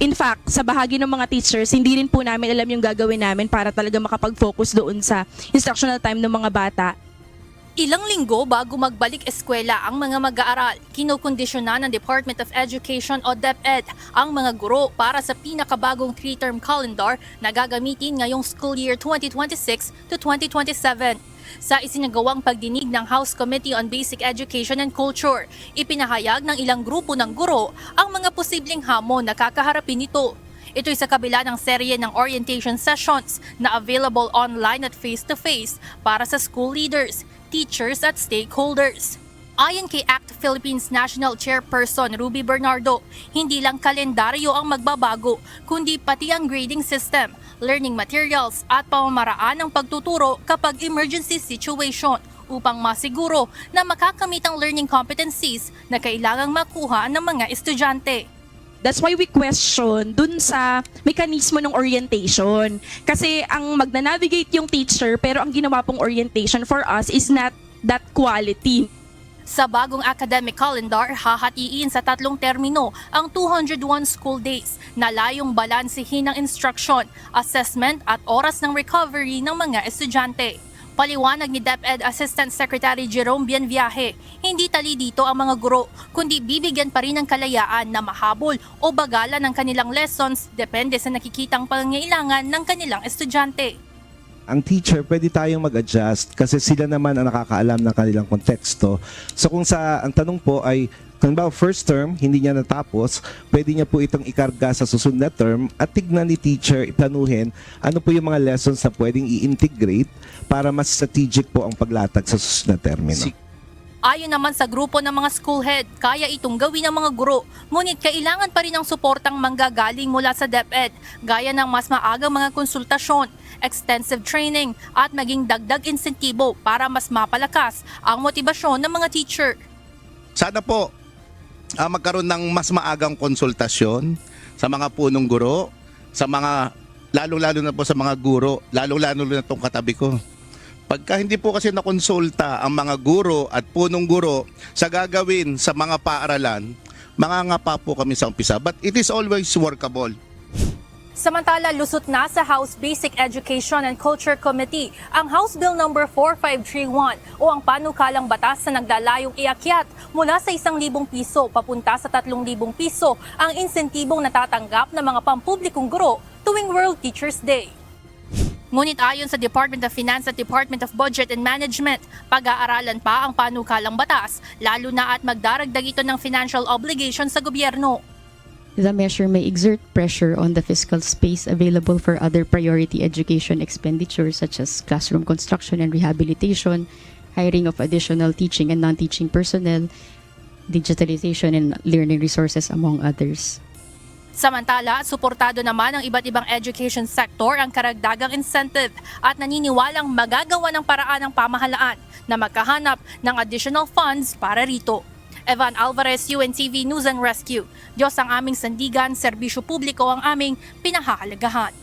In fact, sa bahagi ng mga teachers, hindi rin po namin alam yung gagawin namin para talaga makapag-focus doon sa instructional time ng mga bata. Ilang linggo bago magbalik eskwela ang mga mag-aaral, kinokondisyonan ng Department of Education o DepEd ang mga guro para sa pinakabagong 3-term calendar na gagamitin ngayong school year 2026 to 2027. Sa isinagawang pagdinig ng House Committee on Basic Education and Culture, ipinahayag ng ilang grupo ng guro ang mga posibleng hamon na kakaharapin nito. Ito'y sa kabila ng serye ng orientation sessions na available online at face-to-face para sa school leaders, teachers at stakeholders. Ayon kay ACT Philippines National Chairperson Ruby Bernardo, hindi lang kalendaryo ang magbabago, kundi pati ang grading system, learning materials at pamamaraan ng pagtuturo kapag emergency situation upang masiguro na makakamit ang learning competencies na kailangang makuha ng mga estudyante. That's why we question dun sa mekanismo ng orientation. Kasi ang magna-navigate yung teacher, pero ang ginawa pong orientation for us is not that quality. Sa bagong academic calendar, hahatiin sa 3 termino ang 201 school days na layong balansehin ng instruction, assessment at oras ng recovery ng mga estudyante. Paliwanag ni DepEd Assistant Secretary Jerome Bienviaje, hindi tali dito ang mga guro, kundi bibigyan pa rin ng kalayaan na mahabol o bagalan ng kanilang lessons depende sa nakikitang pangangailangan ng kanilang estudyante. Ang teacher, pwede tayong mag-adjust kasi sila naman ang nakakaalam ng kanilang konteksto. So kung ang tanong po ay, kung ba first term, hindi niya natapos, pwede niya po itong ikarga sa susunod na term at tignan ni teacher, iplanuhin ano po yung mga lessons na pwedeng i-integrate para mas strategic po ang paglatag sa susunod na termino. Ayon naman sa grupo ng mga school head, kaya itong gawin ng mga guro, ngunit kailangan pa rin ng suportang manggagaling mula sa DepEd, gaya ng mas maagang mga konsultasyon, extensive training at maging dagdag insentibo para mas mapalakas ang motibasyon ng mga teacher. Sana po magkaroon ng mas maagang konsultasyon sa mga punong guro, sa mga lalo-lalo na po sa mga guro, lalo-lalo na itong katabi ko. Pagka hindi po kasi nakonsulta ang mga guro at punong guro sa gagawin sa mga paaralan, mangangapa po kami sa umpisa. But it is always workable. Samantala, lusot na sa House Basic Education and Culture Committee ang House Bill No. 4531 o ang panukalang batas na naglalayong iakyat mula sa 1,000 piso papunta sa 3,000 piso ang insentibong natatanggap ng mga pampublikong guro tuwing World Teachers Day. Ngunit ayon sa Department of Finance at Department of Budget and Management, pag-aaralan pa ang panukalang batas, lalo na at magdaragdag ito ng financial obligation sa gobyerno. The measure may exert pressure on the fiscal space available for other priority education expenditures such as classroom construction and rehabilitation, hiring of additional teaching and non-teaching personnel, digitalization and learning resources, among others. Samantala, suportado naman ng iba't ibang education sector ang karagdagang incentive at naniniwalang magagawa ng paraan ng pamahalaan na magkahanap ng additional funds para rito. Evan Alvarez, UNTV News and Rescue. Diyos ang aming sandigan, serbisyo publiko ang aming pinahahalagahan.